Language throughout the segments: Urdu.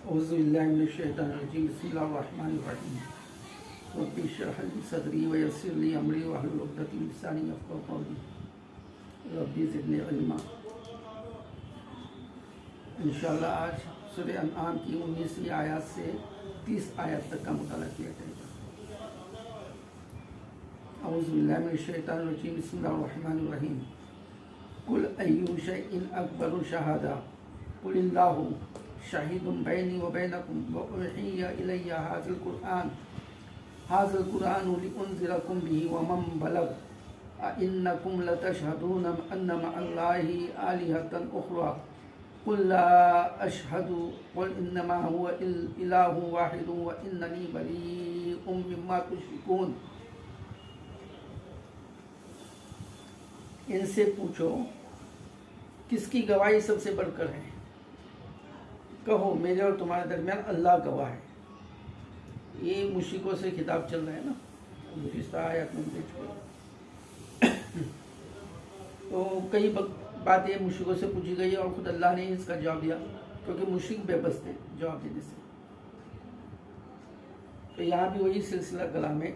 اعوذ باللہ من الشیطان الرجیم بسم اللہ الرحمن الرحیم رب اشرح لی صدری ویسر لی امری واحلل عقدۃ من لسانی یفقہوا قولی رب زدنی علما۔ انشاءاللہ آج سورہ انعام کی 19ویں آیات سے 30 آیات تک کا مطالعہ کیا جائے گا۔ اعوذ باللہ من الشیطان الرجیم بسم اللہ الرحمن الرحیم قل ای شیء اکبر شہادہ قل اللہ شہید بینی و بینکم واوحی الی ھذا القرآن لانذرکم بہ ومن بلغ اانکم لتشہدون ان مع اللہ آلہۃ اخری قل لا اشہد قل انما هو الہ واحد واننی بریء مما تشرکون۔ ان سے پوچھو کس کی گواہی سب سے بڑھ کر ہے؟ کہو میرے اور تمہارے درمیان اللہ گواہ ہے۔ یہ مشرکوں سے خطاب چل رہا ہے نا، گزشتہ آیات میں دیکھ چکے۔ تو کئی باتیں مشرکوں سے پوچھی گئی اور خود اللہ نے اس کا جواب دیا، کیونکہ مشرک بے بس تھے جواب دینے سے۔ تو یہاں بھی وہی سلسلہ کلام ہے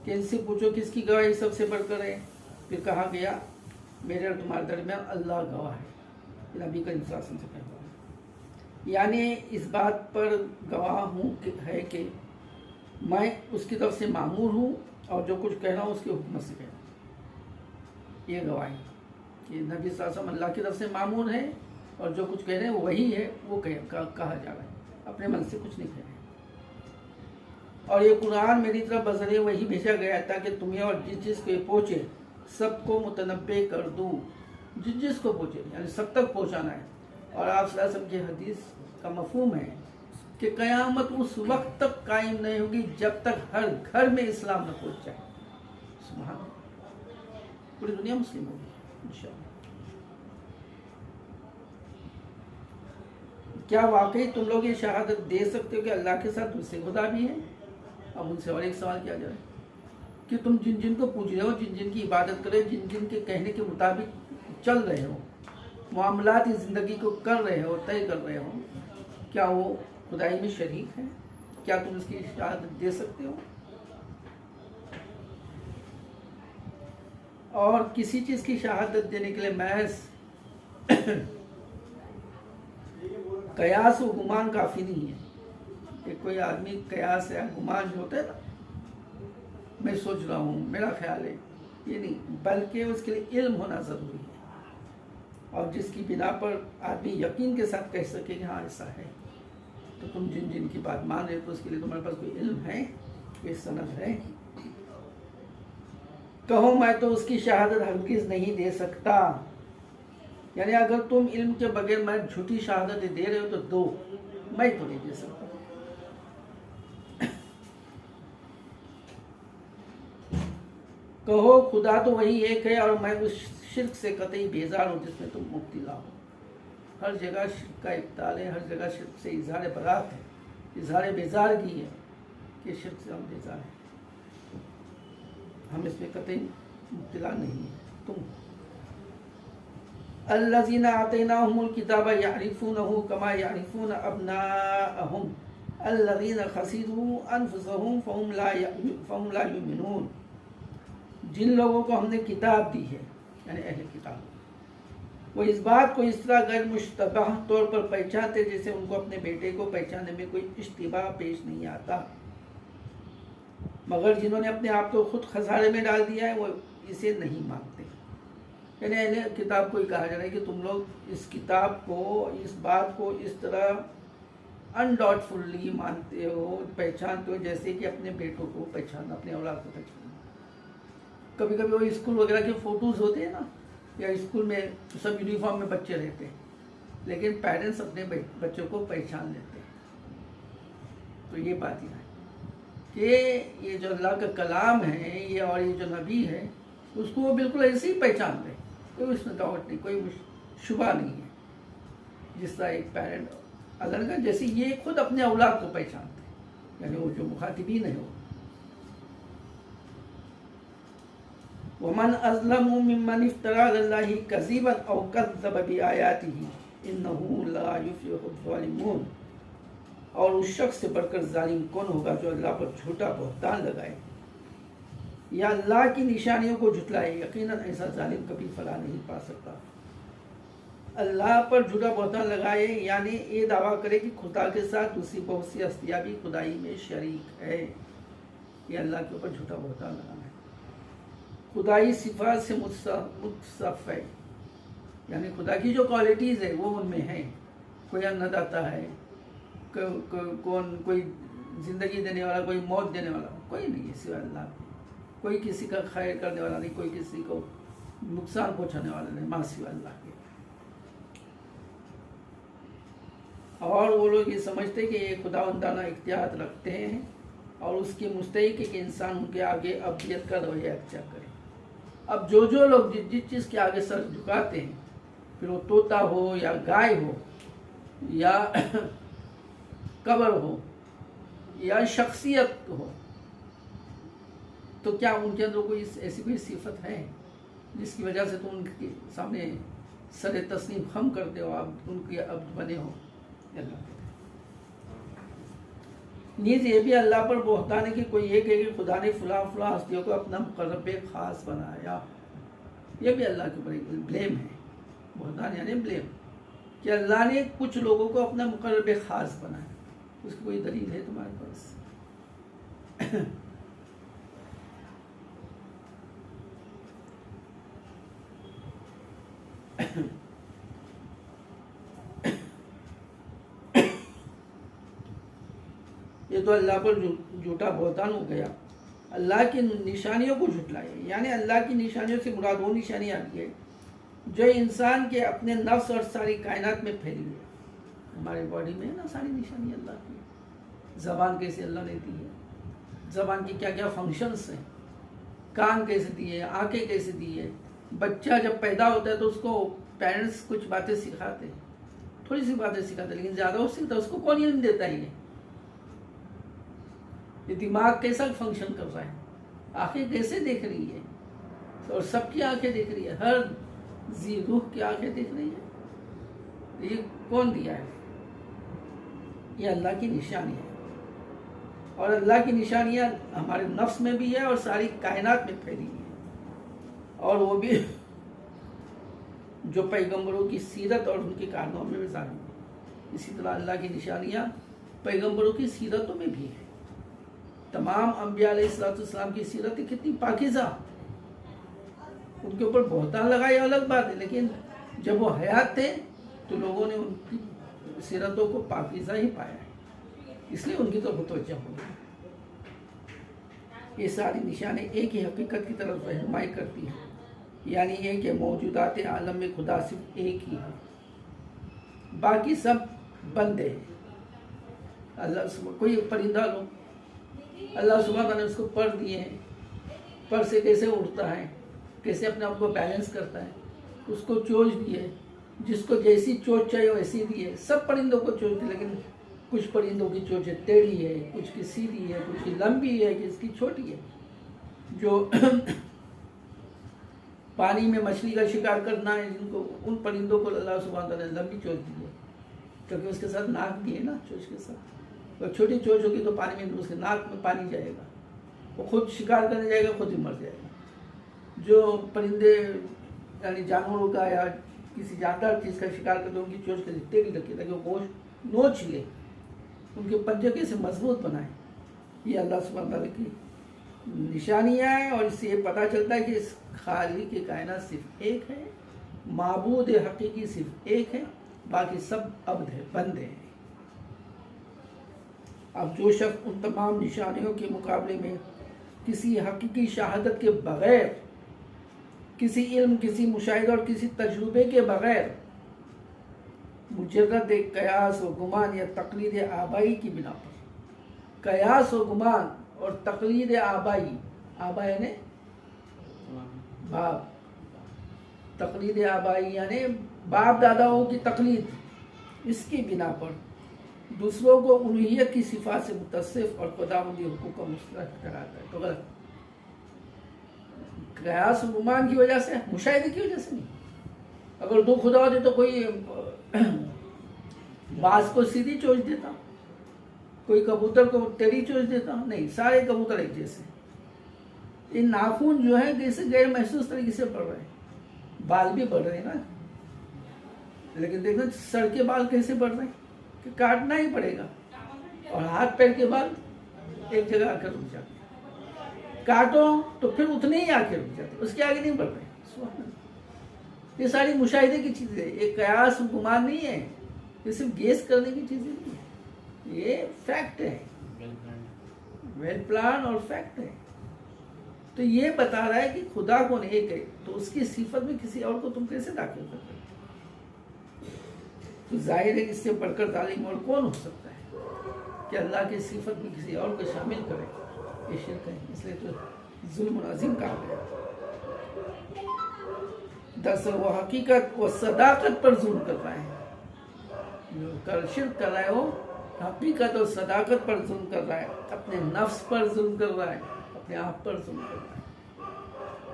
کہ ان سے پوچھو کس کی گواہی سب سے بڑھ کر ہے۔ پھر کہا گیا میرے اور تمہارے درمیان اللہ گواہ ہے، نبی کریم صلی اللہ علیہ وسلم سے کہا۔ یعنی اس بات پر گواہ ہوں ہے کہ میں اس کی طرف سے مامور ہوں اور جو کچھ کہہ رہا ہوں اس کے حکم سے کہہ رہا ہوں۔ یہ گواہی کہ نبی صلی اللہ علیہ وسلم اللہ کی طرف سے مامور ہے اور جو کچھ کہہ رہے ہیں وہی ہے، وہ کہا جا رہا ہے، اپنے من سے کچھ نہیں کہہ رہے۔ اور یہ قرآن میری طرف بذریعہ وہی بھیجا گیا ہے تاکہ تمہیں اور جس کو یہ پہنچے سب کو متنبع کر دوں۔ جس کو پہنچے یعنی سب تک پہنچانا ہے۔ اور آپ صلی اللہ علیہ وسلم کی حدیث کا مفہوم ہے کہ قیامت اس وقت تک قائم نہیں ہوگی جب تک ہر گھر میں اسلام نہ پہنچ جائے۔ سبحان اللہ، پوری دنیا مسلم ہوگی انشاءاللہ۔ کیا واقعی تم لوگ یہ شہادت دے سکتے ہو کہ اللہ کے ساتھ دوسرے خدا بھی ہیں؟ اب ان سے اور ایک سوال کیا جائے کہ تم جن کو پوچھ رہے ہو، جن کی عبادت کرے، جن کے کہنے کے مطابق چل رہے ہو، معاملات زندگی کو کر رہے ہو، طے کر رہے ہو، کیا وہ خدائی میں شریک ہے؟ کیا تم اس کی شہادت دے سکتے ہو؟ اور کسی چیز کی شہادت دینے کے لیے محض قیاس و گمان کافی نہیں ہے کہ کوئی آدمی قیاس یا گمان جو ہوتا ہے نا، میں سوچ رہا ہوں، میرا خیال ہے، یہ نہیں، بلکہ اس کے لیے علم ہونا ضروری ہے، اور جس کی بنا پر آدمی یقین کے ساتھ کہہ سکے کہ ہاں ایسا ہے۔ تو تم جن کی بات مان رہے تو اس کے لیے تمہارے پاس کوئی علم ہے، کوئی سند ہے؟ کہو میں تو اس کی شہادت ہرگز نہیں دے سکتا۔ یعنی اگر تم علم کے بغیر میں جھوٹی شہادت دے رہے ہو تو دو، میں تو نہیں دے سکتا۔ کہو خدا تو وہی ایک ہے اور میں اس شرک سے قطعی بیزار ہوں جس میں تم مبتلا ہو۔ ہر جگہ شرک کا ابطال ہے، ہر جگہ شرک سے اظہار برات ہے، اظہار بیزارگی ہے کہ شرک سے ہم بیزار ہیں، ہم اس میں قطعی مبتلا نہیں ہیں۔ تم الذین آتیناہم الکتاب یعرفونہ کما یعرفون ابناءہم الذین خسروا انفسہم فہم لا یؤمنون۔ جن لوگوں کو ہم نے کتاب دی ہے یعنی اہل کتاب، وہ اس بات کو اس طرح غیر مشتبہ طور پر پہچانتے جیسے ان کو اپنے بیٹے کو پہچاننے میں کوئی اشتباہ پیش نہیں آتا، مگر جنہوں نے اپنے آپ کو خود خسارے میں ڈال دیا ہے وہ اسے نہیں مانتے۔ یعنی اہل کتاب کو یہ کہا جا رہا ہے کہ تم لوگ اس کتاب کو، اس بات کو اس طرح انڈاؤٹفلی مانتے ہو، پہچانتے ہو جیسے کہ اپنے بیٹوں کو پہچاننا، اپنے اولاد کو پہچاننا۔ کبھی کبھی وہ اسکول وغیرہ کے فوٹوز ہوتے ہیں نا، یا اسکول میں سب یونیفارم میں بچے رہتے ہیں لیکن پیرنٹس اپنے بچوں کو پہچان لیتے ہیں۔ تو یہ بات یہ ہے کہ یہ جو اللہ کا کلام ہے یہ اور یہ جو نبی ہے اس کو وہ بالکل ایسے ہی پہچان لے، کوئی اس میں ڈاؤٹ نہیں، کوئی شبہ نہیں ہے۔ جس طرح ایک پیرنٹ اللہ کا، جیسے یہ خود اپنے اولاد کو پہچانتے ہیں، یعنی وہ جو مخاطبین ہے وہ۔ ومن اظلم ممن افترى على الله كذبا او كذب بآياته انه لا يفلح الظالمون۔ اور اس شخص سے بڑھ کر ظالم کون ہوگا جو اللہ پر جھوٹا بہتان لگائے یا اللہ کی نشانیوں کو جھٹلائے؟ یقیناً ایسا ظالم کبھی فلاح نہیں پا سکتا۔ اللہ پر جھوٹا بہتان لگائے یعنی یہ دعویٰ کرے کہ خدا کے ساتھ دوسری بہت سی ہستیاں بھی خدائی میں شریک ہے، یہ اللہ کے اوپر جھوٹا بہتان لگانا ہے۔ خدائی صفات سے متصف ہے، یعنی خدا کی جو کوالٹیز ہے وہ ان میں ہیں۔ کوئی انا داتا ہے، کوئی زندگی دینے والا، کوئی موت دینے والا، کوئی نہیں ہے سوائے اللہ کے۔ کوئی کسی کا خیر کرنے والا نہیں، کوئی کسی کو نقصان پہنچانے والا نہیں، ماں سوائے اللہ کے۔ اور وہ لوگ یہ سمجھتے کہ یہ خداوندانہ اختیار رکھتے ہیں اور اس کی مستحق ہے کہ انسان ان کے آگے ابدیت کا رویہ اختیار کرے۔ اب جو لوگ جس چیز کے آگے سر جھکاتے ہیں، پھر وہ طوطا ہو یا گائے ہو یا قبر ہو یا شخصیت ہو، تو کیا ان کے اندر کوئی ایسی کوئی صفت ہے جس کی وجہ سے تم ان کے سامنے سر تسلیم خم کرتے ہو، آپ ان کے عبد بنے ہو؟ نیز یہ بھی اللہ پر بہتان ہے کہ کوئی یہ کہے کہ خدا نے فلاں ہستیوں کو اپنا مقرب خاص بنایا۔ یہ بھی اللہ کے اوپر بلیم ہے، بہتان یعنی بلیم، کہ اللہ نے کچھ لوگوں کو اپنا مقرب خاص بنایا۔ اس کی کوئی دلیل ہے تمہارے پاس؟ یہ تو اللہ پر جھوٹا بہتان ہو گیا۔ اللہ کی نشانیوں کو جھٹلائے یعنی اللہ کی نشانیوں سے مراد وہ نشانیاں آتی ہے جو انسان کے اپنے نفس اور ساری کائنات میں پھیلی ہوئی ہے۔ ہمارے باڈی میں ہے نا ساری نشانی اللہ کی۔ زبان کیسے اللہ نے دی ہے، زبان کی کیا کیا فنکشنز ہیں، کان کیسے دیے، آنکھیں کیسے دی ہے۔ بچہ جب پیدا ہوتا ہے تو اس کو پیرنٹس کچھ باتیں سکھاتے ہیں، تھوڑی سی باتیں سکھاتے ہیں، لیکن زیادہ ہو سکتا ہے اس کو کون علم دیتا ہی ہے۔ یہ دماغ کیسا فنکشن کر رہا ہے، آنکھیں کیسے دیکھ رہی ہے، اور سب کی آنکھیں دیکھ رہی ہے، ہر ذی روح کی آنکھیں دیکھ رہی ہے۔ یہ کون دیا ہے؟ یہ اللہ کی نشانی ہے، اور اللہ کی نشانیاں ہمارے نفس میں بھی ہے اور ساری کائنات میں پھیلی ہوئی ہے، اور وہ بھی جو پیغمبروں کی سیرت اور ان کے کارناموں میں ظاہر ہے۔ اسی طرح اللہ کی نشانیاں پیغمبروں کی سیرتوں میں بھی ہیں۔ تمام انبیاء علیہ السلام کی سیرتیں کتنی پاکیزہ، ان کے اوپر بہتان لگایا الگ بات ہے، لیکن جب وہ حیات تھے تو لوگوں نے ان کی سیرتوں کو پاکیزہ ہی پایا ہے، اس لیے ان کی طرف متوجہ ہو گئی۔ یہ ساری نشانیں ایک ہی حقیقت کی طرف رہنمائی کرتی ہیں، یعنی یہ کہ موجودات عالم میں خدا صرف ایک ہی ہے، باقی سب بندے ہیں۔ اللہ کوئی پرندہ لو، اللہ سبحانہ نے اس کو پر دیے ہیں، پر سے کیسے اڑتا ہے، کیسے اپنے آپ کو بیلنس کرتا ہے، اس کو چونچ دیے، جس کو جیسی چونچ چاہیے ویسی دیے۔ سب پرندوں کو چونچ دی، لیکن کچھ پرندوں کی چونچ ٹیڑھی ہے، کچھ کی سیدھی ہے، کچھ کی لمبی ہے، کچھ کی چھوٹی ہے۔ جو پانی میں مچھلی کا شکار کرنا ہے، جن کو ان پرندوں کو اللہ سبحانہ نے لمبی چونچ دی ہے، کیونکہ اس کے ساتھ ناک بھی ہے نا چونچ کے ساتھ۔ اور چھوٹی چونچ ہوگی تو پانی میں اس کے ناک میں پانی جائے گا، وہ خود شکار کرنے جائے گا، خود ہی مر جائے گا۔ جو پرندے یعنی جانوروں کا یا کسی جاندار چیز کا شکار کرتے ہیں، ان کی چونچ کیسے ٹیڑھی رکھی تاکہ وہ گوشت نوچ لے، ان کے پنجے کیسے مضبوط بنائے۔ یہ اللہ سبحانہ تعالیٰ کی نشانیاں ہیں، اور اس سے یہ پتہ چلتا ہے کہ اس خالق کی کائنات صرف ایک ہے، معبود حقیقی صرف ایک ہے، باقی سب عبد ہے، بندے ہیں۔ اب جو شخص ان تمام نشانیوں کے مقابلے میں کسی حقیقی شہادت کے بغیر، کسی علم، کسی مشاہدہ اور کسی تجربے کے بغیر مجرد قیاس و گمان یا تقلید آبائی کی بنا پر، قیاس و گمان اور تقلید آبائی، آبا یعنی باپ، تقلید آبائی یعنی باپ داداؤں کی تقلید، اس کی بنا پر دوسروں کو الوہیت کی صفات سے متصف اور خداوندی حقوق کا مستحق کراتا ہے، تو غلط۔ قیاس و گمان کی وجہ سے، مشاہدے کی وجہ سے نہیں۔ اگر دو خدا ہوتے تو کوئی بعض کو سیدھی چونچ دیتا، کوئی کبوتر کو ٹیری چوچ دیتا ہوں؟ نہیں، سارے کبوتر ایک جیسے. یہ ناخن جو ہے کیسے غیر محسوس طریقے سے بڑھ رہے ہیں. بال بھی بڑھ رہے ہیں نا، لیکن دیکھو سر کے بال کیسے بڑھ رہے ہیں کہ کاٹنا ہی پڑے گا. اور ہاتھ پیر کے بال ایک جگہ آ کر رک جاتے ہیں، کاٹو تو پھر اتنے ہی آ کے رک جاتے، اس کے آگے نہیں بڑھ رہے. یہ ساری مشاہدے کی چیزیں، یہ قیاس گمان نہیں ہے، یہ صرف گیس کرنے کی چیزیں نہیں ہے، یہ فیکٹ ہے، ویل پلان اور فیکٹ ہے. تو یہ بتا رہا ہے کہ خدا کون ایک ہے، تو اس کی صفت میں کسی اور کو تم کیسے داخل کر رہے ہو؟ تو ظاہر ہے کہ اس سے بڑھ کر ظالم اور کون ہو سکتا ہے کہ اللہ کی صفت میں کسی اور کو شامل کرے. یہ شرک ہے، اس لیے تو ظلم عظیم کہا گیا. دراصل وہ حقیقت و صداقت پر ظلم کر رہا ہے، جو شرک کر رہا ہے وہ حقیقت اور صداقت پر ظلم کر رہا ہے، اپنے نفس پر ظلم کر رہا ہے، اپنے آپ پر ظلم کر رہا ہے،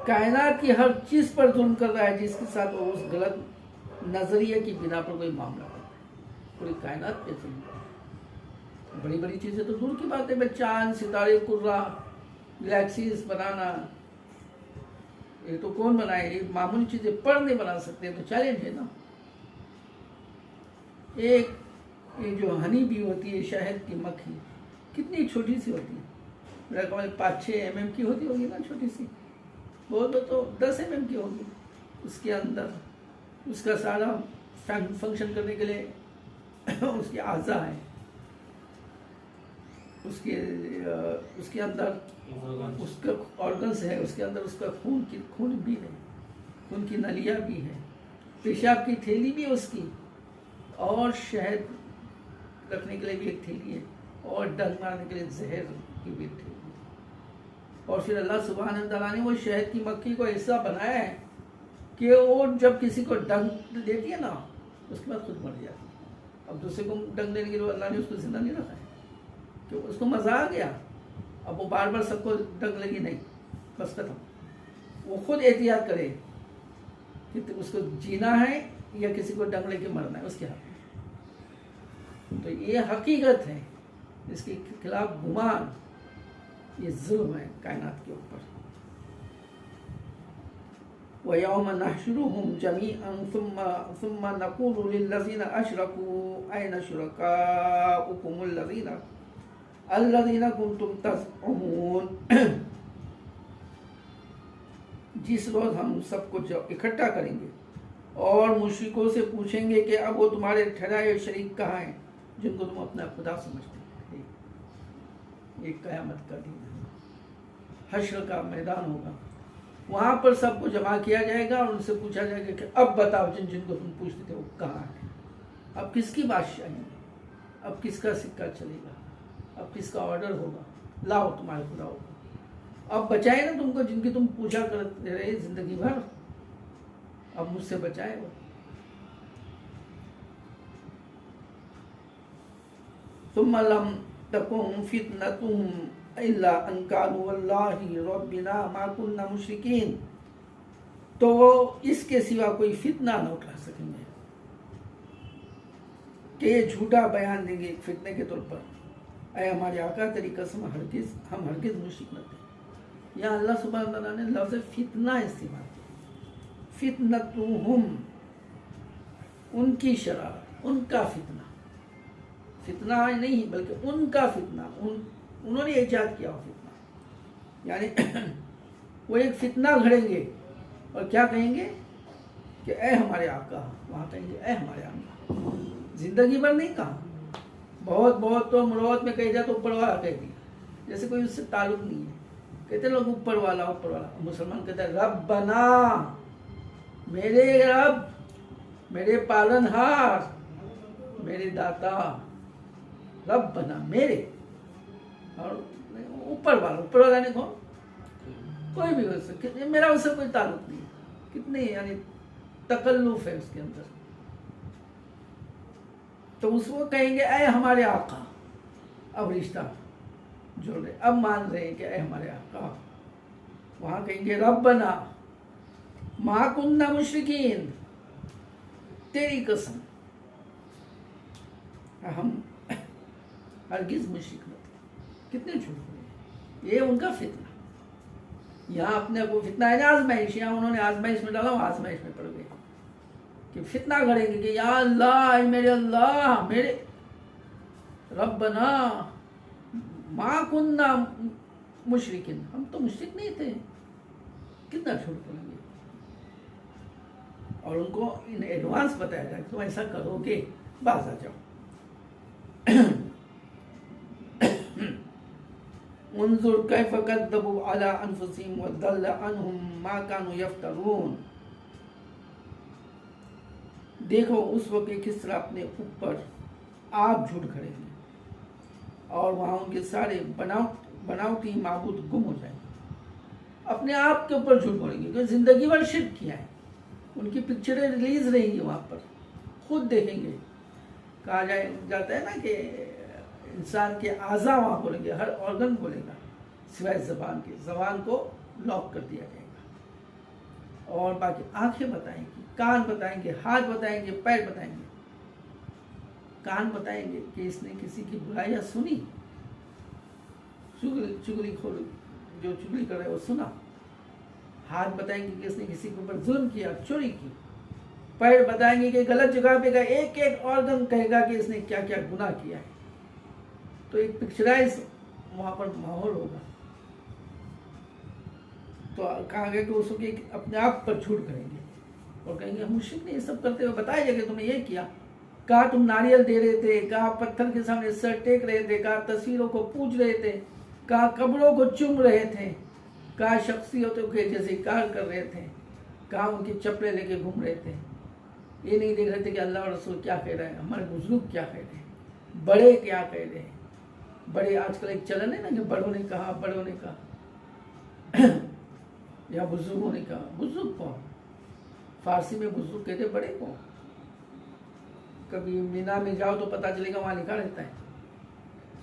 کائنات کی ہر چیز پر ظلم کر رہا ہے جس کے ساتھ وہ اس غلط نظریے کی بنا پر کوئی معاملہ کرتا ہے. پوری کائنات پہ ظلم کرتا ہے. بڑی بڑی چیزیں تو دور کی بات ہے، چاند ستارے کرہ گلیکسیز بنانا، یہ تو کون بنائے؟ یہ معمولی چیزیں پر نہیں بنا سکتے، تو چیلنج ہے نا. ایک یہ جو ہنی بی ہوتی ہے، شہد کی مکھی، کتنی چھوٹی سی ہوتی ہے، میرا خیال 5-6 mm کی ہوتی ہوگی نا، چھوٹی سی. بہت تو 10 mm کی ہوگی. اس کے اندر اس کا سارا فنکشن کرنے کے لیے اس کے اعضاء ہیں، اس کے اندر اس کا آرگنس ہے، اس کے اندر اس کا خون بھی ہے، خون کی نلیاں بھی ہے، پیشاب کی تھیلی بھی ہے اس کی، اور شہد رکھنے کے لیے بھی ایک تھیلی ہے، اور ڈنگ مارنے کے لیے زہر کی بھی تھیلی ہے. اور پھر اللہ سبحانہ وتعالیٰ نے وہ شہد کی مکھی کو ایسا بنایا ہے کہ وہ جب کسی کو ڈنگ دیتی ہے نا، اس کے بعد خود مر جاتی ہے. اب دوسرے کو ڈنگ دینے کے لیے اللہ نے اس کو زندہ نہیں رکھا ہے، کہ اس کو مزہ آ گیا. اب وہ بار بار سب کو ڈنگ لگی نہیں، بس ختم. وہ خود احتیاط کرے کہ اس کو جینا ہے یا کسی کو ڈنگ لے کے مرنا ہے، اس کے ہاتھ میں. تو یہ حقیقت ہے، اس کے خلاف گمان یہ ظلم ہے کائنات کے اوپر. وَيَوْمَ نَحْشُرُهُمْ جَمِيعًا ثُمَّ نَقُولُ لِلَّذِينَ أَشْرَكُوا أَيْنَ شُرَكَاؤُكُمُ الَّذِينَ كُنْتُمْ تَزْعُمُونَ. جس روز ہم سب کو اکٹھا کریں گے اور مشرکوں سے پوچھیں گے کہ اب وہ تمہارے ٹھہرائے شریک کہاں ہیں جن کو تم اپنا خدا سمجھتے ہیں. ایک قیامت کا دن ہے، حشر کا میدان ہوگا، وہاں پر سب کو جمع کیا جائے گا اور ان سے پوچھا جائے گا کہ اب بتاؤ جن کو تم پوچھتے تھے وہ کہاں ہیں. اب کس کی بادشاہی ہے، اب کس کا سکہ چلے گا، اب کس کا آرڈر ہوگا، لاؤ تمہارے خدا ہوگا. اب بچائے نا تم کو جن کی تم پوچھا کرتے رہے زندگی بھر، اب مجھ سے بچائے وہ. ثم لم تكن فتنتهم الا ان قالوا والله ربنا ما كنا مشركين. تو وہ اس کے سوا کوئی فتنہ نہ اٹھا سکیں گے کہ یہ جھوٹا بیان دیں گے فتنے کے طور پر، اے ہمارے آقا تیری قسم ہم ہرگز مشرک نہ تھے. یہاں اللہ سبحانہ وتعالیٰ نے لفظ فتنہ استعمال کیا. فتنتہم، ان کی شرارت، ان کا فتنہ. فتنہ نہیں بلکہ ان کا فتنہ، انہوں نے ایجاد کیا ہو فتنہ. یعنی وہ ایک فتنہ گھڑیں گے اور کیا کہیں گے کہ اے ہمارے آقا، وہاں کہیں گے اے ہمارے آقا. زندگی بھر نہیں کہا، بہت تو مروت میں کہی جائے تو اوپر والا کہہ دیا، جیسے کوئی اس سے تعلق نہیں ہے. کہتے لوگ اوپر والا اوپر والا. مسلمان کہتا ہے ربنا، میرے رب، میرے پالن ہار، میرے داتا. ربنا میرے، اور اوپر والا نے کون؟ کوئی بھی ہو سکے، میرا اس سے کوئی تعلق نہیں. کتنی یعنی تکلف ہے اس کے اندر. تو اس کو کہیں گے اے ہمارے آقا. اب رشتہ جوڑ رہے، اب مان رہے ہیں کہ اے ہمارے آقا. وہاں کہیں گے ربنا ما کننا مشرکین، تیری قسم ہم ہرگز مشرک نہ تھے. کتنے جھوٹ بولے. یہ ان کا فتنہ. یہاں اپنے کو فتنہ ہے نا آزمائش, یہاں انہوں نے آزمائش میں ڈالا, وہ آزمائش میں پڑ گئے کہ فتنہ گھڑیں گے کہ یا اللہ, میرے اللہ, میرے ربنا ما کننا مشرکین, ہم تو مشرک نہیں تھے. کتنا جھوٹ بولیں گے. اور ان کو ان ایڈوانس بتایا جائے کہ تم ایسا کرو گے, باز آ جاؤ. انظر کیف کذبوا علی انفسہم وضل عنہم ما کانوا یفترون. دیکھو اس وقت کس طرح اپنے اوپر آپ جھوٹ کھڑے ہیں اور وہاں ان کے سارے بناوٹی معبود گم ہو جائیں گے. اپنے آپ کے اوپر جھوٹ بولیں گے کہ زندگی بھر شرک کیا ہے. ان کی پکچریں ریلیز رہیں گی وہاں پر, خود دیکھیں گے. کہا جاتا ہے نا کہ انسان کے اعضاء وہاں بولیں گے, ہر آرگن بولے گا سوائے زبان کے. زبان کو لاک کر دیا جائے گا اور باقی آنکھیں بتائیں گی, کان بتائیں گے, ہاتھ بتائیں گے, پیر بتائیں گے. کان بتائیں گے کہ اس نے کسی کی برائیاں سنی, چگلی خور جو چگلی کر رہا ہے وہ سنا. ہاتھ بتائیں گے کہ اس نے کسی کے اوپر ظلم کیا, چوری کی. پیر بتائیں گے کہ غلط جگہ پہ گئے, ایک ایک آرگن کہے گا کہ اس نے کیا کیا گناہ کیا ہے. تو ایک پکچرائز وہاں پر ماحول ہوگا. تو کہا گیا کہ اس کو اپنے آپ پر جھوٹ کریں گے اور کہیں گے ہم مشرک نہیں, یہ سب کرتے ہوئے بتایا جائے کہ تم نے یہ کیا. کہا تم ناریل دے رہے تھے, کہا پتھر کے سامنے سر ٹیک رہے تھے, کہا تصویروں کو پوج رہے تھے, کہا قبروں کو چوم رہے تھے, کہا شخصیتوں کے جیسے کار کر رہے تھے, کہا ان کی چپلیں لے کے گھوم رہے تھے. یہ نہیں دیکھ رہے تھے کہ اللہ اور رسول کیا کہہ رہے ہیں, ہمارے بزرگ کیا کہہ رہے ہیں, بڑے کیا کہہ رہے ہیں. بڑے آج کل ایک چلن ہے نا کہ بڑوں نے کہا, بڑوں نے کہا, یا بزرگوں نے کہا. بزرگ کون؟ فارسی میں بزرگ کہتے بڑے کون. کبھی مینا میں جاؤ تو پتہ چلے گا وہاں لکھا رہتا ہے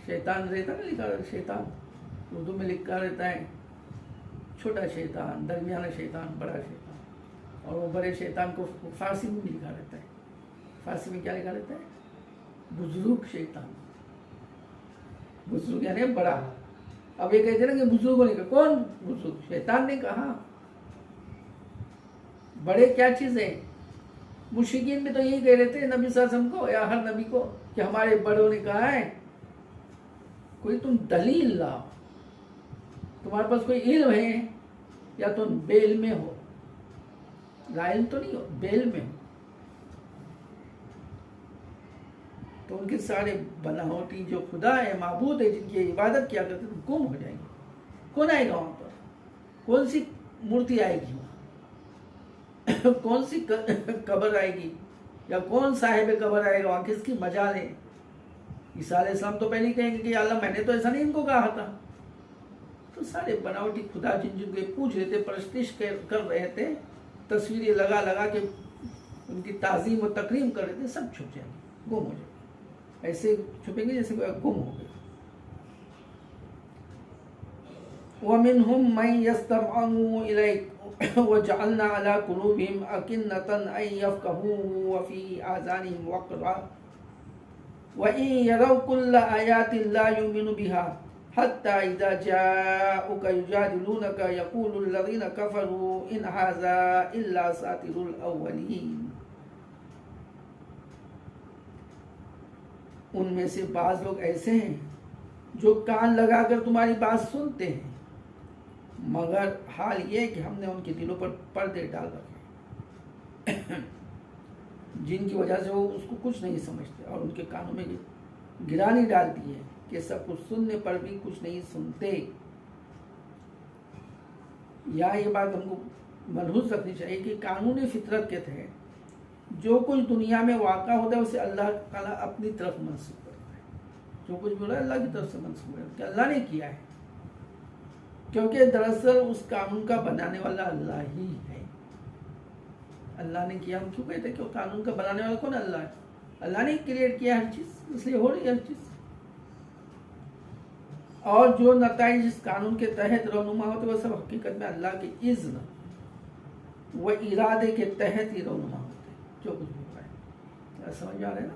شیطان رہتا ہے نا, لکھا رہتا شیطان, اردو میں لکھا رہتا ہے چھوٹا شیطان, درمیانہ شیطان, بڑا شیطان. اور وہ بڑے شیطان کو فارسی میں بھی لکھا رہتا ہے. فارسی میں کیا لکھا رہتا ہے؟ بزرگ شیطان. بزرگ یعنی بڑا. اب یہ کہتے ہیں نا کہ بزرگوں نے کہا, کون بزرگ؟ شیطان نے کہا. بڑے کیا چیز ہے؟ مشرکین بھی تو یہی کہہ رہے تھے نبی صلی اللہ علیہ وسلم کو یا ہر نبی کو کہ ہمارے بڑوں نے کہا ہے. کوئی تم دلیل لاؤ, تمہارے پاس کوئی علم ہے یا تم بے علم ہو. لا علم تو نہیں ہو, بے علم ہو. تو ان کے سارے بناوٹی جو خدا ہے, معبود ہے, جن کی عبادت کیا کرتے ہیں, گم ہو جائیں گے. کون آئے گا وہاں پر؟ کون سی مورتی آئے گی وہاں؟ کون سی قبر آئے گی یا کون صاحب قبر آئے گا وہاں؟ کس کی مجال ہے؟ عیسیٰ علیہ السلام تو پہلے کہیں گے کہ اللہ میں نے تو ایسا نہیں ان کو کہا تھا. تو سارے بناوٹی خدا جن کو پوچھ رہے تھے, پرستش کر رہے تھے, تصویریں لگا لگا کے ان کی تعظیم و تکریم کر رہے تھے, سب چھپ جائیں گے, گم ہو جائیں گے. ایسے چھپیں گے جیسے گم ہو گئے. وَمِنْهُمْ مَنْ يَسْتَمْعُ إِلَيْكَ وَجَعَلْنَا عَلَىٰ قُلُوبِهِمْ أَكِنَّةً أَنْ يَفْقَهُوهُ وَفِي آذَانِهِمْ وَقْرًا وَإِنْ يَرَوْا كُلَّ آيَاتٍ لَا يُؤْمِنُوا بِهَا حَتَّى إِذَا جَاءُوكَ يُجَادِلُونَكَ يَقُولُ الَّذِينَ كَفَرُوا إِنْ هَٰذَا إِلَّا أَسَاطِيرُ الْأَوَّلِينَ. ان میں سے بعض لوگ ایسے ہیں جو کان لگا کر تمہاری بات سنتے ہیں, مگر حال یہ کہ ہم نے ان کے دلوں پر پردے ڈال رکھے جن کی وجہ سے وہ اس کو کچھ نہیں سمجھتے, اور ان کے کانوں میں گرانی ڈال دی ہے کہ سب کچھ سننے پر بھی کچھ نہیں سنتے. یا یہ بات ہم کو ملحوظ رکھنی چاہیے کہ قانون فطرت کے تحت جو کچھ دنیا میں واقع ہوتا ہے اسے اللہ تعالیٰ اپنی طرف منسوب کرتا ہے. جو کچھ بولا ہے اللہ کی طرف سے منسوب ہے کہ اللہ نے کیا ہے, کیونکہ دراصل اس قانون کا بنانے والا اللہ ہی ہے. اللہ نے کیا, ہم کیوں کہتے ہیں کہ وہ قانون کا بنانے والا کون؟ اللہ ہے. اللہ نے کریٹ کیا ہر چیز, اس لیے ہو رہی ہے ہر چیز. اور جو نتائج اس قانون کے تحت رونما ہوتے وہ سب حقیقت میں اللہ کے اذن و ارادے کے تحت ہی رونما ہوتے, جو کچھ ہو رہا ہے. سمجھ آ رہا ہے نا؟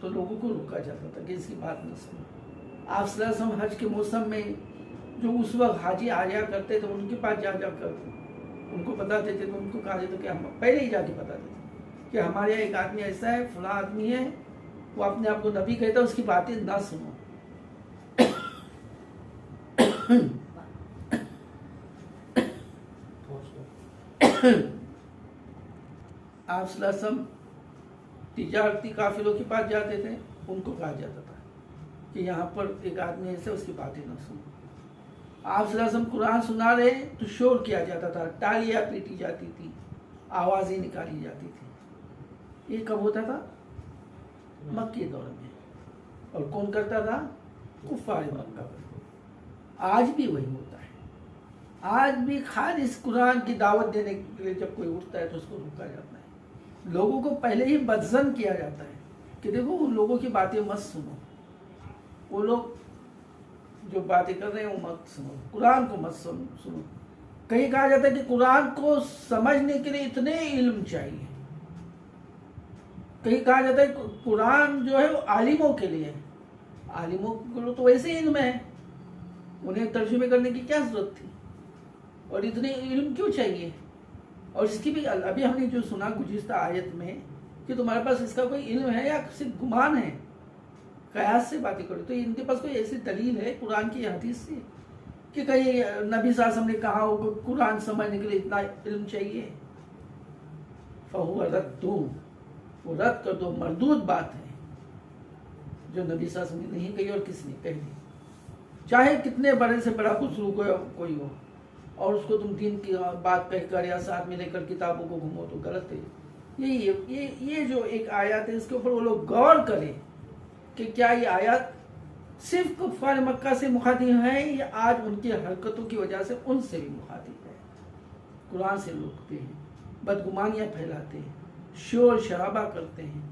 تو لوگوں کو روکا جاتا تھا کہ اس کی بات نہ سنو. آپ صلی اللہ علیہ وسلم حج کے موسم میں جو اس وقت حاجی آیا کرتے تھے ان کے پاس جا کر ان کو بتاتے تھے، تو ان کو کہا جاتا کہ ہم پہلے ہی جا کے بتاتے تھے کہ ہمارے یہاں ایک آدمی ایسا ہے، فلاں آدمی ہے، وہ اپنے آپ کو نبی کہتا ہے، اس کی باتیں نہ سنو. آپ صلی اللہ علیہ وسلم تجارتی قافلوں کے پاس جاتے تھے، ان کو کہا جاتا تھا کہ یہاں پر ایک آدمی ایسے، اس کی باتیں نہ سنو. آپ صلی اللہ علیہ وسلم قرآن سنا رہے تو شور کیا جاتا تھا، تالیاں پیٹی جاتی تھی، آوازیں نکالی جاتی تھی. یہ کب ہوتا تھا؟ مکی دور میں. اور کون کرتا تھا؟ کفار مکہ. آج بھی وہی ہوتا ہے. آج بھی خالص قرآن کی دعوت دینے کے لیے جب کوئی اٹھتا ہے تو اس کو روکا جاتا ہے. لوگوں کو پہلے ہی بدظن کیا جاتا ہے کہ دیکھو ان لوگوں کی باتیں مت سنو، وہ لوگ جو باتیں کر رہے ہیں وہ مت سنو، قرآن کو مت سنو. کہیں کہا جاتا ہے کہ قرآن کو سمجھنے کے لیے اتنے علم چاہیے. کہیں کہا جاتا ہے قرآن جو ہے وہ عالموں کے لیے ہے. عالموں کو تو ویسے علم ہے، انہیں ترجمے کرنے کی کیا ضرورت تھی، اور اتنے علم کیوں چاہیے. اور اس کی بھی ابھی ہم نے جو سنا گزشتہ آیت میں کہ تمہارے پاس اس کا کوئی علم ہے یا صرف گمان ہے، قیاس سے باتیں کرو. تو ان کے پاس کوئی ایسی دلیل ہے قرآن کی حدیث سے کہ کہیں نبی صلی اللہ علیہ وسلم نے کہا ہو کہ قرآن سمجھنے کے لیے اتنا علم چاہیے؟ فَهُوَ رَدٌّ، وہ رد کر دو، مردود بات ہے جو نبی صلی اللہ علیہ وسلم نے نہیں کہی اور کس نے کہی. چاہے کتنے بڑے سے بڑا بزرگ ہو کوئی ہو، اور اس کو تم دین کی بات کہہ کر یا ساتھ میں لے کر کتابوں کو گھومو تو غلط ہے. یہ جو ایک آیات ہے اس کے اوپر وہ لوگ غور کریں کہ کیا یہ آیات صرف کفار مکہ سے مخاطب ہیں یا آج ان کی حرکتوں کی وجہ سے ان سے بھی مخاطب ہے. قرآن سے روکتے ہیں، بدگمانیاں پھیلاتے ہیں، شور شرابہ کرتے ہیں،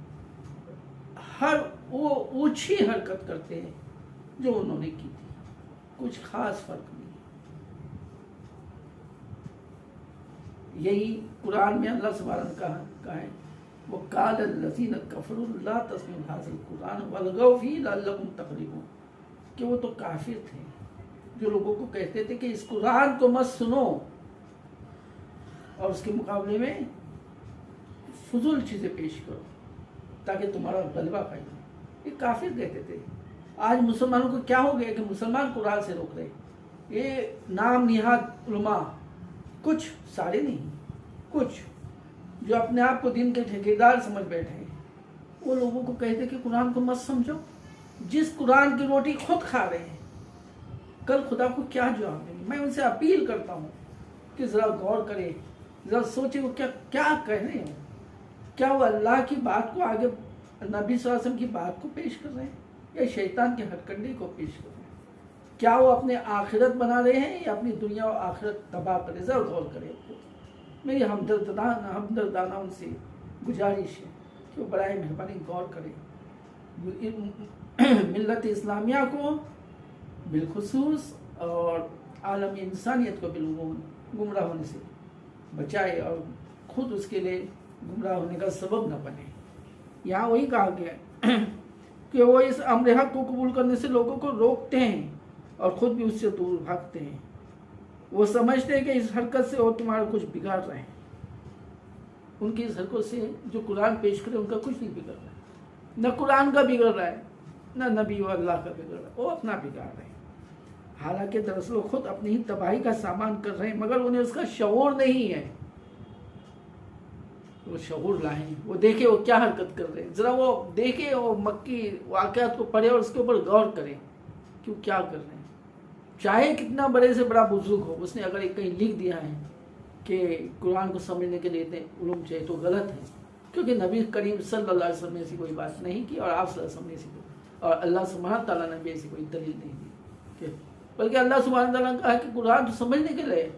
ہر وہ اونچی حرکت کرتے ہیں جو انہوں نے کی تھی. کچھ خاص فرق نہیں. یہی قرآن میں اللہ سبحانہ نے کہا ہے وَقَالَ الَّذِينَ كَفَرُوا لَا تَسْمَعُوا لِهَٰذَا الْقُرْآنِ وَالْغَوْا فِيهِ لَعَلَّكُمْ تَغْلِبُونَ. کہ وہ تو کافر تھے جو لوگوں کو کہتے تھے کہ اس قرآن کو مت سنو، اور اس کے مقابلے میں فضول چیزیں پیش کرو تاکہ تمہارا غلبہ پائے. یہ کافر کہتے تھے. آج مسلمانوں کو کیا ہو گیا کہ مسلمان قرآن سے روک رہے. یہ نام نہاد علماء، کچھ سارے نہیں، کچھ جو اپنے آپ کو دین کے ٹھیکیدار سمجھ بیٹھے ہیں، وہ لوگوں کو کہتے کہ قرآن کو مت سمجھو. جس قرآن کی روٹی خود کھا رہے ہیں، کل خدا کو کیا جواب دیں گے. میں ان سے اپیل کرتا ہوں کہ ذرا غور کرے، ذرا سوچے وہ کیا کہہ رہے ہیں. کیا وہ اللہ کی بات کو آگے، نبی صلی اللہ علیہ وسلم کی بات کو پیش کر رہے ہیں یا شیطان کے ہتھ کنڈے کو پیش کر رہے ہیں؟ کیا وہ اپنے آخرت بنا رہے ہیں یا اپنی دنیا و آخرت تباہ کرے؟ ذرا غور کرے. میری ہمدردانہ ان سے گزارش ہے کہ وہ برائے مہربانی غور کرے. ملت اسلامیہ کو بالخصوص اور عالم انسانیت کو بالعموم گمراہ ہونے سے بچائے اور خود اس کے لیے گمراہ ہونے کا سبب نہ بنے. یہاں وہی کہا گیا کہ وہ اس امر حق کو قبول کرنے سے لوگوں کو روکتے ہیں اور خود بھی اس سے دور بھاگتے ہیں. وہ سمجھتے ہیں کہ اس حرکت سے وہ تمہارا کچھ بگاڑ رہے ہیں. ان کی اس حرکت سے جو قرآن پیش کرے ان کا کچھ نہیں بگڑ رہا ہے. نہ قرآن کا بگڑ رہا ہے، نہ نبی و اللہ کا بگڑ رہا ہے. وہ اپنا بگاڑ رہے ہیں. حالانکہ دراصل وہ خود اپنی ہی تباہی کا سامان کر رہے ہیں، مگر انہیں اس کا شعور نہیں ہے. وہ شعور لائیں، وہ دیکھیں وہ کیا حرکت کر رہے ہیں. ذرا وہ دیکھیں، وہ مکی واقعات کو پڑھے اور اس کے اوپر غور کریں کہ وہ کیا کر رہے ہیں. چاہے کتنا بڑے سے بڑا بزرگ ہو، اس نے اگر ایک کہیں لکھ دیا ہے کہ قرآن کو سمجھنے کے لیے اتنے علوم چاہیے تو غلط ہے. کیونکہ نبی کریم صلی اللہ علیہ وسلم نے ایسی کوئی بات نہیں کی اور آپ صلی اللہ علیہ وسلم نے ایسی کوئی، اور اللہ سبحانہ تعالیٰ نے بھی ایسی کوئی دلیل نہیں دی. بلکہ اللہ سبحانہ تعالیٰ نے کہا کہ قرآن تو سمجھنے کے لیے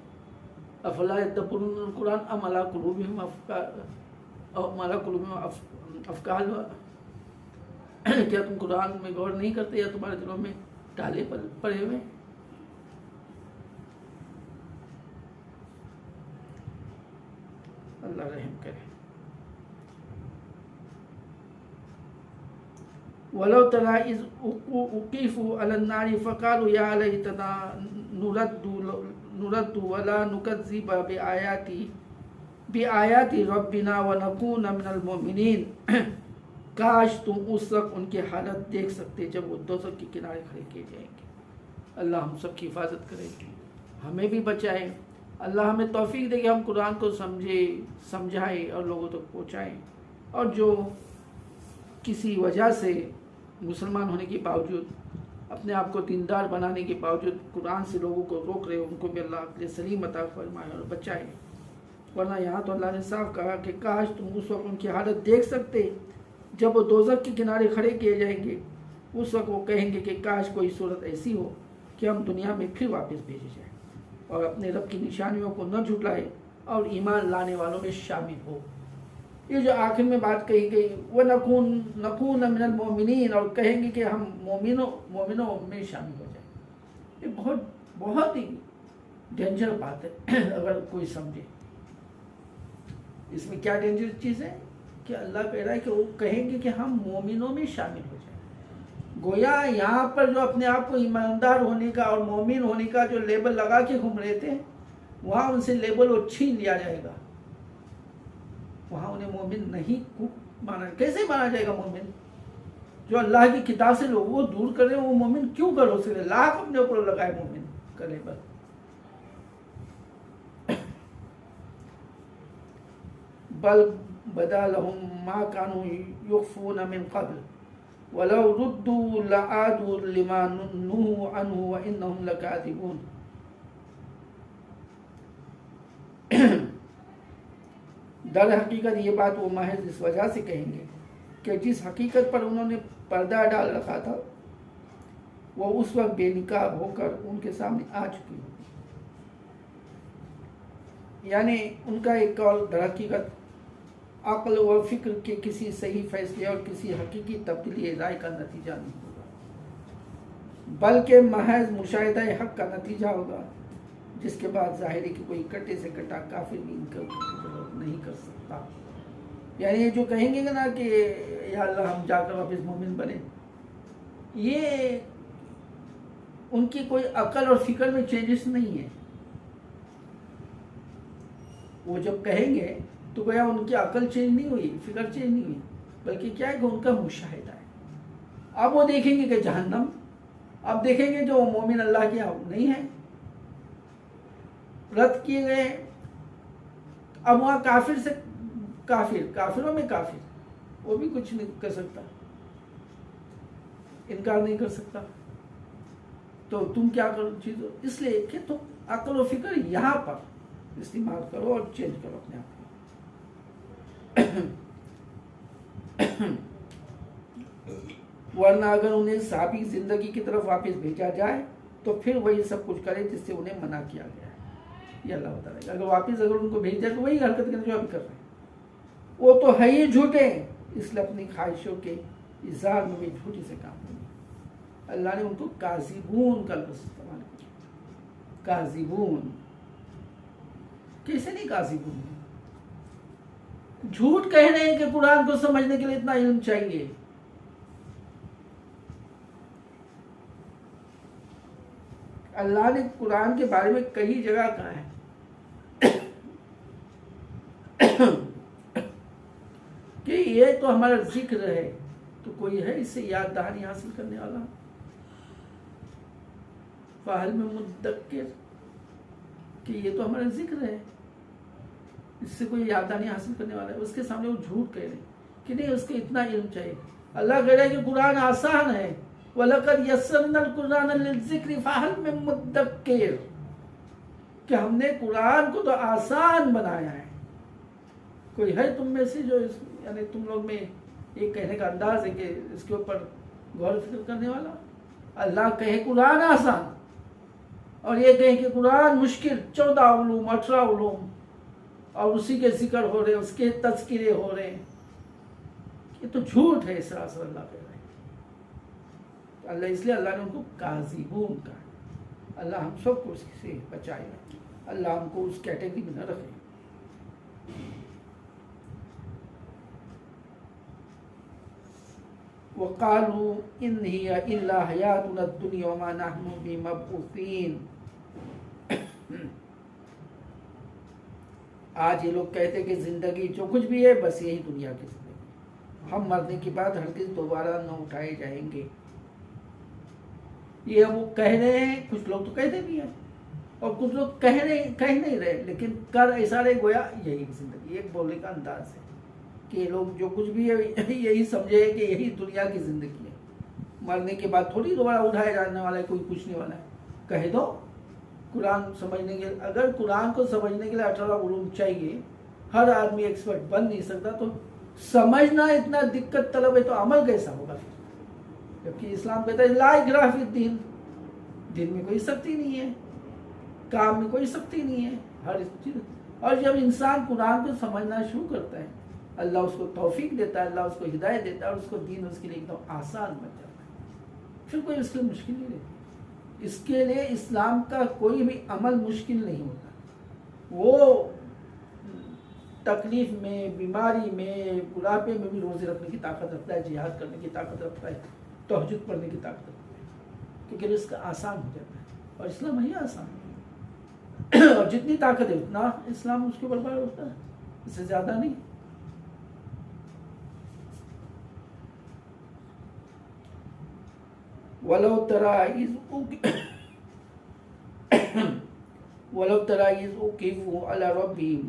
افلا یدبرون القرآن ام علی قلوبہم افکار، کیا تم قرآن میں غور نہیں کرتے یا تمہارے دلوں میں ٹالے پڑے ہوئے. اللہ رحم کرے. ولو ترى إذ وقفوا على النار فقالوا يا ليتنا نرد ولا نكذب بآيات ربنا ونكون من المؤمنین. کاش تم اس وقت ان کی حالت دیکھ سکتے جب وہ دوزخ کے کنارے کھڑے کیے جائیں گے. اللہ ہم سب کی حفاظت کرے گی، ہمیں بھی بچائے. اللہ ہمیں توفیق دے کہ ہم قرآن کو سمجھائیں اور لوگوں تک پہنچائیں. اور جو کسی وجہ سے مسلمان ہونے کے باوجود، اپنے آپ کو دیندار بنانے کے باوجود قرآن سے لوگوں کو روک رہے، ان کو بھی اللہ اپنے سلیم عطا فرمائے اور بچائے. ورنہ یہاں تو اللہ نے صاف کہا کہ کاش تم اس وقت ان کی حالت دیکھ سکتے جب وہ دوزخ کے کنارے کھڑے کیے جائیں گے. اس وقت وہ کہیں گے کہ کاش کوئی صورت ایسی ہو کہ ہم دنیا میں پھر واپس بھیجے جائیں اور اپنے رب کی نشانیوں کو نہ جھٹلائے اور ایمان لانے والوں میں شامل ہو. یہ جو آخر میں بات کہی گئی وَنَكُونَ مِنَ الْمُؤْمِنِينَ، اور کہیں گے کہ ہم مومنوں میں شامل ہو جائیں. یہ بہت بہت ہی ڈینجر بات ہے اگر کوئی سمجھے. اس میں کیا ڈینجر چیز ہے کہ اللہ کہہ رہا ہے کہ وہ کہیں گے کہ ہم مومنوں میں شامل ہو جائیں. گویا یہاں پر جو اپنے آپ کو ایماندار ہونے کا اور مومن ہونے کا جو لیبل لگا کے گھوم رہے تھے، وہاں ان سے لیبل وہ چھین لیا جائے گا. وہاں انہیں مومن نہیں مانا. کیسے مانا جائے گا مومن؟ جو اللہ کی کتاب سے لوگوں کو دور کر رہے ہیں وہ مومن کیوں کر ہو سکے؟ لاکھ اپنے اوپر لگائے مومن کا لیبل. بل بدا لهم ما كانوا يخفون من قبل ولو ردوا لعادوا لما نهوا عنه وانهم لكاذبون. در حقیقت یہ بات وہ محض اس وجہ سے کہیں گے کہ جس حقیقت پر انہوں نے پردہ ڈال رکھا تھا وہ اس وقت بے نقاب ہو کر ان کے سامنے آ چکی ہوگی. یعنی ان کا ایک قول در حقیقت عقل و فکر کے کسی صحیح فیصلے اور کسی حقیقی تبدیلی رائے کا نتیجہ نہیں ہوگا، بلکہ محض مشاہدہ حق کا نتیجہ ہوگا، جس کے بعد ظاہر ہے کہ کوئی کٹے سے کٹا کافر بھی ان کا نہیں کر سکتا. یعنی یہ جو کہیں گے نا کہ یا اللہ ہم جا کر واپس مومن بنے، یہ ان کی کوئی عقل اور فکر میں چینجز نہیں ہے. وہ جب کہیں گے تو گویا ان کی عقل چینج نہیں ہوئی، فکر چینج نہیں ہوئی، بلکہ کیا ہے کہ ان کا مشاہدہ ہے. اب وہ دیکھیں گے کہ جہنم، اب دیکھیں گے جو مومن اللہ کے نہیں ہیں، رد کیے گئے. اب وہاں کافر سے کافروں میں کافر، وہ بھی کچھ نہیں کر سکتا، انکار نہیں کر سکتا. تو تم کیا کرو چیز، اس لیے کہ تم عقل و فکر یہاں پر استعمال کرو اور چینج کرو اپنے آپ کو. ورنہ اگر انہیں سابق زندگی کی طرف واپس بھیجا جائے تو پھر وہی سب کچھ کرے جس سے انہیں منع کیا گیا ہے. یہ اللہ بتا رہے گا. اگر واپس ان کو بھیج جائے تو وہی حرکت کریں جو ابھی کر رہے ہیں. وہ تو ہے ہی جھوٹے، اس لیے اپنی خواہشوں کے اظہار میں بھی جھوٹی سے کام کریں. اللہ نے ان کو کاذبون کا لفظ استعمال کیا. کاذبون کیسے نہیں کاذبون؟ جھوٹ کہہ رہے ہیں کہ قرآن کو سمجھنے کے لیے اتنا علم چاہیے. اللہ نے قرآن کے بارے میں کئی جگہ کہا ہے کہ یہ تو ہمارا ذکر ہے. تو کوئی ہے اس سے یاد دہانی حاصل کرنے والا؟ فہل میں مدکر کہ یہ تو ہمارا ذکر ہے، اس سے کوئی یاد دہانی حاصل کرنے والا ہے. اس کے سامنے وہ جھوٹ کہہ رہے ہیں کہ نہیں اس کو اتنا علم چاہیے. اللہ کہہ رہا ہے کہ قرآن آسان ہے. وَلَقَدْ يَسَّرْنَا الْقُرْآنَ لِلذِّكْرِ فَهَلْ مِن مُدَّكِّرٍ، کہ ہم نے قرآن کو تو آسان بنایا ہے. کوئی ہے تم میں سے جو یعنی تم لوگ میں یہ کہنے کا انداز ہے کہ اس کے اوپر غور و فکر کرنے والا؟ اللہ کہے قرآن آسان اور یہ کہے کہ قرآن مشکل. 14 علوم 18 علوم اور اسی کے ذکر ہو رہے ہیں، اس کے تذکرے ہو رہے ہیں. یہ تو جھوٹ ہے سراسر. اللہ کہہ رہا ہے اللہ، اس لیے اللہ نے ان کو کاذبون کہا. اللہ ہم سب کو اس سے بچائے. اللہ ہم کو اس کیٹیگری میں نہ رکھے. وقالوا ان هي الا حیاتنا الدنیا وما نحن بمبعوثین. آج یہ لوگ کہتے ہیں کہ زندگی جو کچھ بھی ہے بس یہی دنیا کی زندگی، ہم مرنے کے بعد ہرگز دوبارہ نہ اٹھائے جائیں گے. یہ وہ کہہ رہے ہیں، کچھ لوگ تو کہتے بھی ہیں اور کچھ لوگ کہہ نہیں رہے، لیکن کر ایسا رہے گویا یہی زندگی. ایک بولنے کا انداز ہے کہ یہ لوگ جو کچھ بھی ہے یہی سمجھے کہ یہی دنیا کی زندگی ہے، مرنے کے بعد تھوڑی دوبارہ اٹھایا جانے والا ہے، کوئی پوچھنے والا ہے. کہہ دو قرآن سمجھنے کے لیے، اگر قرآن کو سمجھنے کے لیے 18 علوم چاہیے، ہر آدمی ایکسپرٹ بن نہیں سکتا، تو سمجھنا اتنا دقت طلب ہے تو عمل کیسا ہوگا؟ جبکہ اسلام کہتا ہے لا اکراہ فی الدین، دین میں کوئی سختی نہیں ہے، کام میں کوئی سختی نہیں ہے، ہر چیز. اور جب انسان قرآن کو سمجھنا شروع کرتا ہے، اللہ اس کو توفیق دیتا ہے، اللہ اس کو ہدایت دیتا ہے، اور اس کو دین اس کے لیے ایک دم آسان بن جاتا ہے. پھر کوئی اس کے لیے مشکل نہیں رہتی. اس کے لیے اسلام کا کوئی بھی عمل مشکل نہیں ہوتا. وہ تکلیف میں، بیماری میں، بڑھاپے میں بھی روزے رکھنے کی طاقت رکھتا ہے، جہاد کرنے کی طاقت رکھتا ہے، تہجد پڑھنے کی طاقت رکھتا ہے، کیونکہ اس کا آسان ہو جاتا ہے. اور اسلام ہی آسان ہے، اور جتنی طاقت ہے اتنا اسلام اس کے برابر ہوتا ہے، اس سے زیادہ نہیں. وَلَوْ تَرَىٰ إِذْ وُقِفُوا عَلَىٰ رَبِّهِمْ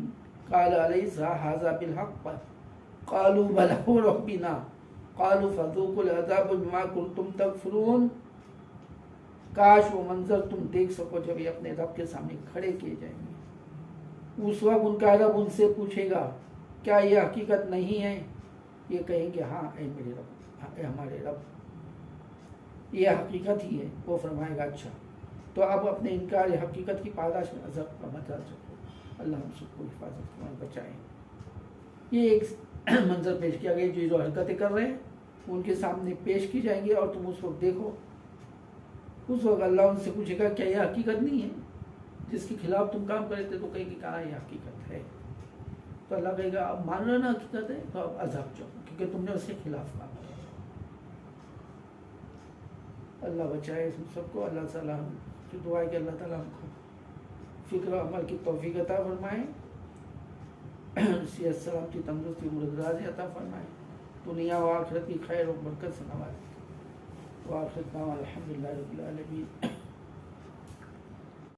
قَالَ أَلَيْسَ هَٰذَا بِالْحَقِّ قَالُوا بَلَىٰ وَرَبِّنَا قَالُوا فَذُوقُوا الْعَذَابَ بِمَا كُنتُمْ تَكْفُرُونَ. کاش وہ منظر تم دیکھ سکو جب یہ اپنے رب کے سامنے کھڑے کیے جائیں گے. اس وقت ان کا رب ان سے پوچھے گا کیا یہ حقیقت نہیں ہے؟ یہ کہیں گے ہاں اے میرے رب، اے ہمارے رب، یہ حقیقت ہی ہے. وہ فرمائے گا اچھا تو اب اپنے انکار حقیقت کی پاداش میں عذاب کا مزہ چکو. اللہ ہم سب کو حفاظت فرمائے، بچائیں. یہ ایک منظر پیش کیا گیا، جو حرکتیں کر رہے ہیں ان کے سامنے پیش کی جائیں گی، اور تم اس وقت دیکھو. اس وقت اللہ ان سے پوچھے گا کیا یہ حقیقت نہیں ہے جس کے خلاف تم کام کرے تھے؟ تو کہیں گے کہاں یہ حقیقت ہے. تو اللہ کہے گا اب مان رہے نا حقیقت ہے، تو اب عذاب چکو کیونکہ تم نے اس کے خلاف کام کیا. اللہ بچائے ہم سب کو. اللہ تعالیٰ کی دعا ہے کہ اللہ تعالیٰ ہم کو فکر و عمل کی توفیق عطا فرمائے، صحت سلامتی تندرستی عمر دراز عطا فرمائے، دنیا و آخرت کی خیر و برکت سے نوازے. وآخر دعوانا الحمدللہ رب العالمین.